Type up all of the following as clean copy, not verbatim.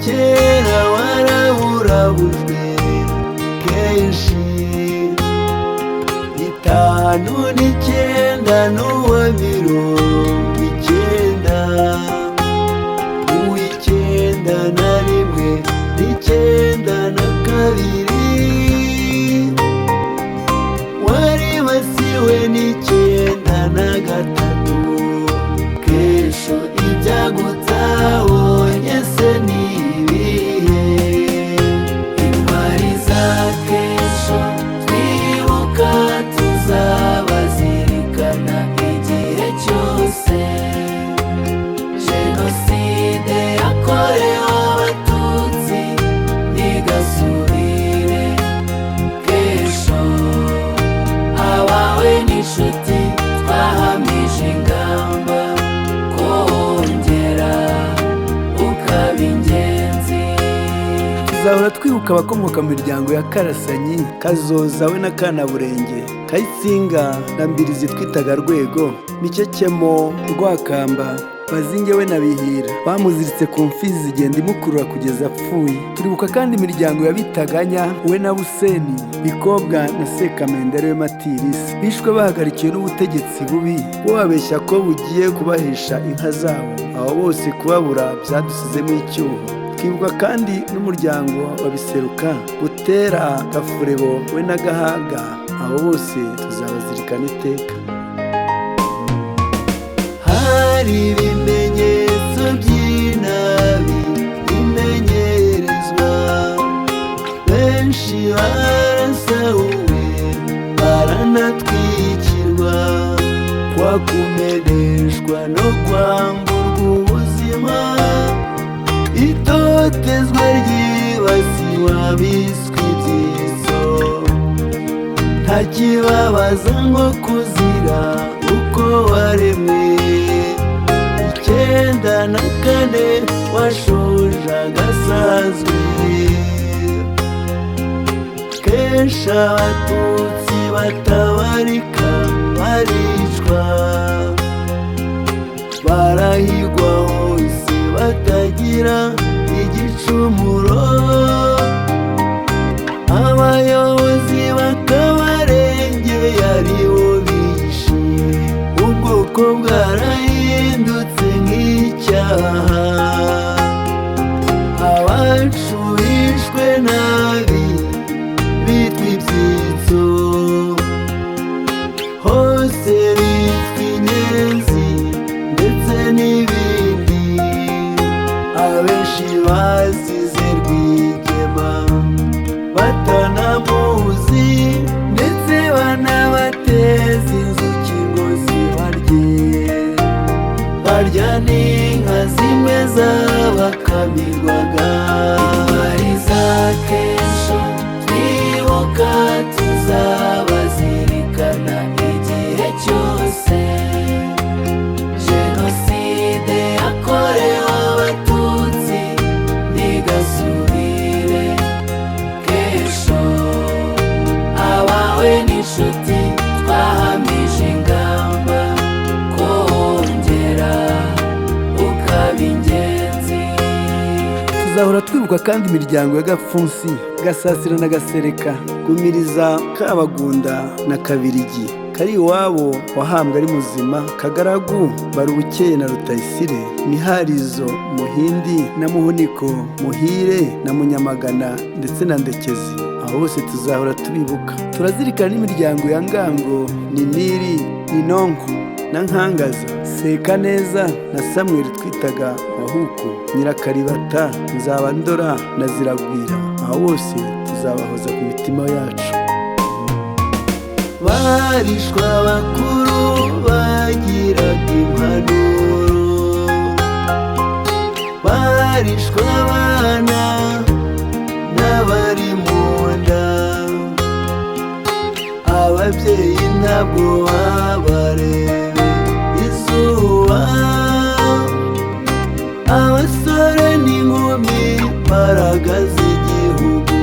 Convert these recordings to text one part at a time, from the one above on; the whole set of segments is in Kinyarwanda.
kera waraburabujwe kenshi 59 n'uwa 90 uw'Icyenda na rimwe n'Icyenda na kabiri waribasiwe n'Icyenda na gatatu kesho ibyagutawonye se nibihe intwari za kesho twibuka tuzabazirikana igihe cyose jenoside yakorewe abatutsi ntigasubire kesho abawe n'inshuti twahamije ingamba kongera ukaba ingenzi tuzahora twibuka abakomoka mu miryango ya Karasanyi Kazoza we na Kanaburenge Kayitsinga na Mbirizi twitaga Rwego Mikekemo Rwakamba Bazinge we na Bihira bamuziritse ku mfizi zigenda imukurura kugeza apfuye. Turibuka kandi imiryango ya Bitaganya we na Buseni Bikobwa na Sekamendere we Matirisi bishwe bahagarikiwe n'ubutegetsi bubi bo babeshya ko bugiye kubahesha inka zabo. Abo bose kubabura byadusizemo icyuho. Twibuka kandi n'umuryango wa Biseruka Butera Gafurebo we na Gahaga. Abo bose tuzabazirikana iteka. Hari ibimenyetso by'inabi bimenyerezwa, benshi barasahuwe baranatwikirwa, kwakumeneshwa no kwamburwa ubuzima, itotezwa ryibasiwe abiswe ibyitso, ntakibabaza nko kuzira uko waremwe. 94 washoje agasazwe, kenshi abatutsi batabarika baricwa, barahigwa hose batagira igicumuro, abayobozi bakabarengeye aribo bishe, ubwoko bwarahindutse nk'icyaha, abacu bishwe nabi bitwa ibyitso, hose bitwa inyenzi ndetse n'ibindi, abenshi bazize Rwigema batanamuzi, ndetse banabateza inzuki ngo zibarye, barya n'inka zimwe zabakamirwaga. Intwari za kesho twibuka tuzabazirikana igihe cyose, jenoside yakorewe abatutsi ntigasubire kesho, abawe n'inshuti twahamije ingamba kongera ukaba ingenzi. Tuzahora twibuka kandi imiryango ya Gapfunsi, Gasasira na Gasereka, Gumiriza, Kabagunda na Kabirigi, Kari iwabo wahambwe ari muzima, Kagaragu, Barubukeye na Rutayisire, Miharizo, Muhindi na Muhuniko, Muhire na Munyamagana ndetse na Ndekezi. Abo bose tuzahora tubibuka. Turazirikana n'imiryango ya Ngango, Niniri, Ninonko na Nkangaza, Sekaneza na Samuel twitaga Wahuku, Nyirakaribata, Nzabandora na Ziragwira. Abo bose tuzabahoza ku mitima yacu. Barishwa bakuru bagiraga impanuro, barishwa abana n'abari mu nda, ababyeyi ntabwo babarebe izuba, abasore n'inkumi baragaze igihugu,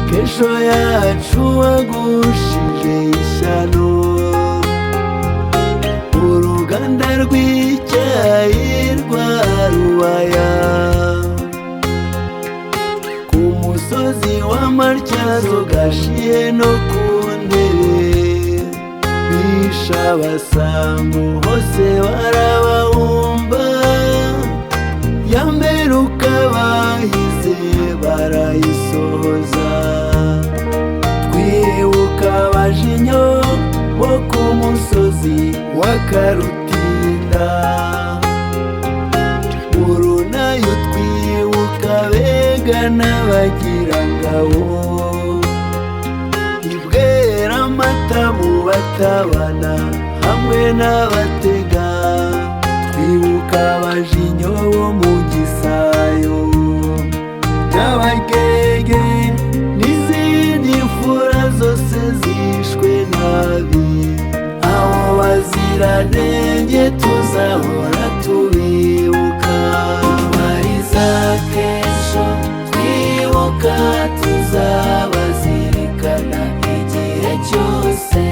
kesho yacu wagushije ishyano, uruganda rw'icyayi rwa Rubaya. amatyazo gashiye no ku ntebe, bisha abasambo hose barabahumba, ya mperuka bahize barayisohoza. Twibuka abajinyo bo ku musozi wa Karutinda, urunayo twibuka Bega n'Abagirangabo, i Bweramata mu Batabana hamwe n'Abatega. Twibuka abajinyo bo mu Gisayo n'Abagege n'izindi mfura zose zishwe nabi. Abo baziranenge tuzahora tubibuka. Intwari za Kesho twibuka tuzabazirikana igihe cyose.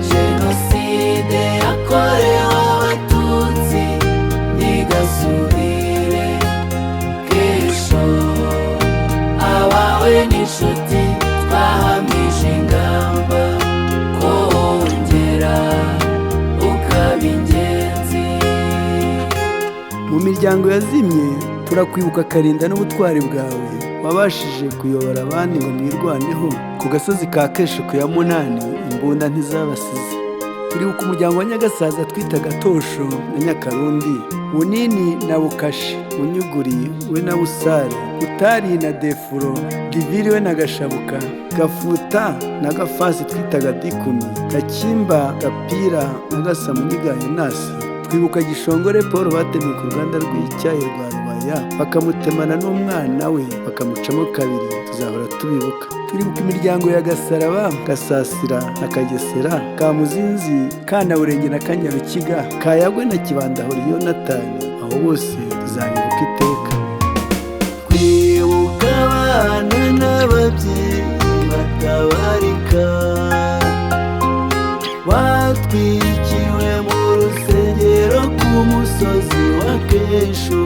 Jenoside yakorewe Abatutsi ntigasubire. Kesho abawe n'inshuti twahamije ingamba ko wongera ukaba ingenzi. Mu miryango yazimye turakwibuka Karinda n'ubutwari bwawe, wabashije kuyobora abandi ngo mwirwaneho ku gasozi ka Kesho ku ya munani, imbunda ntizabasize. Turibuka umuryango wa Nyagasaza twitaga Tosho na Nyakarundi, Bunini na Bukashi, Munyuguri we na Busare, Utari na Defuro, Diviri we na Gashabuka, Gafuta na Gafasi twitaga Dikumi, Gakimba, Gapira na Gasamunyiga Yonasi. Twibuka Gishongore Paul batemye ku ruganda rw'icyayi rwa Rubaya, bakamutemana n'umwana we bakamucamo kabiri. Tuzahora tubibuka. Turibuka imiryango ya Gasaraba, Gasasira na Kagesera, Kamuzinzi, Kanaburenge na Kanyarukiga, Kayagwe na Kibandahori Yonatani. Aho bose tuzabibuka iteka. Twibuka abana n'ababyeyi batabarika, batwikiwe mu rusengero ku musozi wa Kesho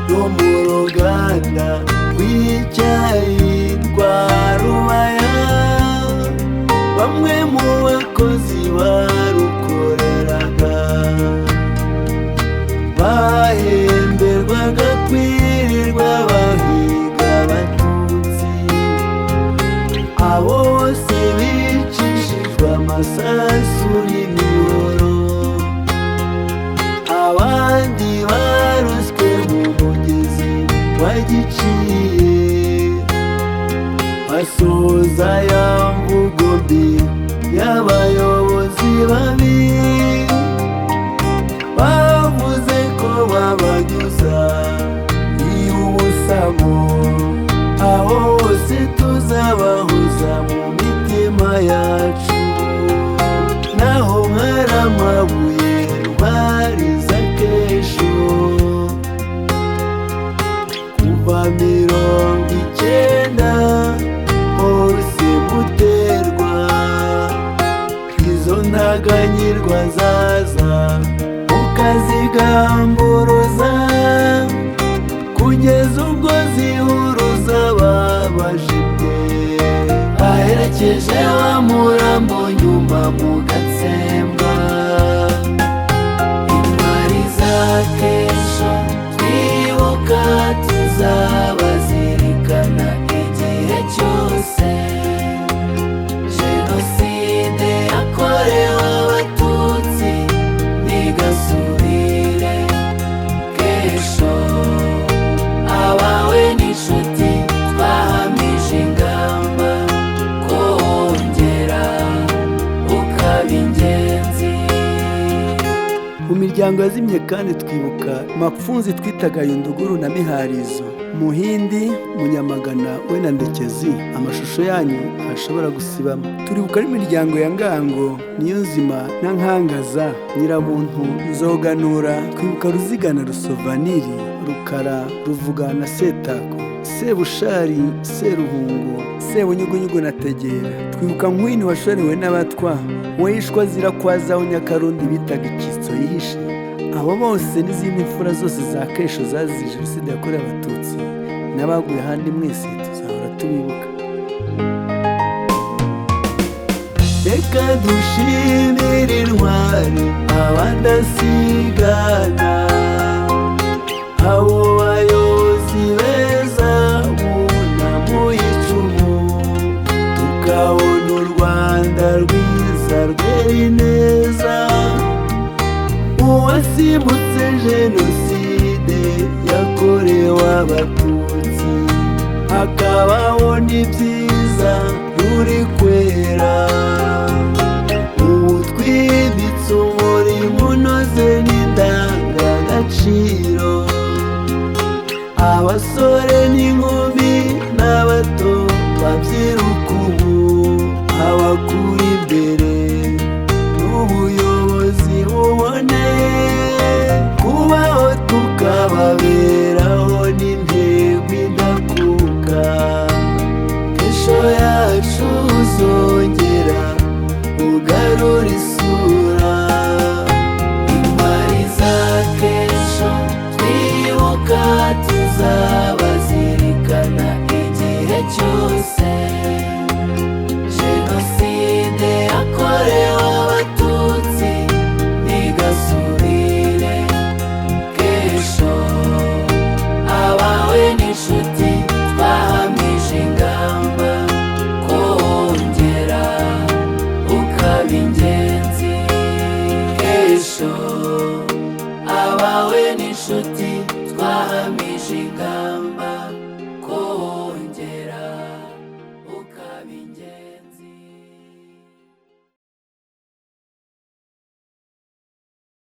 no mu ruganda rw'icyayi rwa Rubaya. Bamwe mu bakozi barukoreraga bahemberwaga kwirirwa bahiga Abatutsi. Abo bose bicishijwe amasasu n'imihoro, abandi baroswe mu mugezi wa Giciye. Basoza ya mvugo mbi y'abayobozi babi, bavuze ko babanyuza iy'ubusamo. Aho hose tuzabahuza mu mitima yacu, naho hari amabuye Ntwari za Kesho. Kuva 19 hose muterwa, izo ntaganyirwa zaza ukazigamburuza, kugeza ubwo zihuruza babajibwe. Baherekeje wa murambo nyuma mu Gatsemba. Intwari za Kesho twibuka tuzabazirikana igihe cyose. Jenoside yakorewe Abatutsi ntigasubire. Kesho abawe n'inshuti twahamije ingamba ko wongera ukaba ingenzi. Mu miryango yazimye kandi twibuka Mapfunzi twitaga Yunduguru na Miharizo, Muhindi, Munyamagana we na Ndekezi. Amashusho yanyu ntashobora gusibamo. Turibuka n'imiryango ya Ngango, Niyonzima na Nkangaza, Nyirabuntu, Nzoganura. Twibuka Ruziga na Rusovaniri, Rukara, Ruvuga na Setako, Sebushari, Seruhungo, Sebunyugunyugu na Tegera. Twibuka Nkwini washorewe n'Abatwa, wishwa zirakwazaho Nyakarundi bitaga Icyitso yihishe. Abo bose n'izindi mfura zose za Kesho zazize Jenoside yakorewe Abatutsi n'abaguye ahandi mwese tuzahora tubibuka. Reka dushimire intwari abadasigana, abo bayobozi beza bunamuye icumu, tukabona u Rwanda rwiza rwera ineza. Uwasimbutse jenoside yakorewe Abatutsi, akabaho n'ibyiza ruri kwera. Ubu twibitse umurimo unoze n'indangagaciro, abasore n'inkumi n'abato babyiruka ubu, abakura imbere n'ubuyobozi buboneye, kubaho tukababeraho n'intego idakuka. Ejo yacu uzongera ugarura isura, intwari z'akejo twibuka tuzabazirikana igihe cyose. Jenoside yakorewe Abatutsi ntigasubire kesho, abawe n'inshuti twahamije ingamba kongera ukaba ingenzi. Kesho abawe n'inshuti twahamije ingamba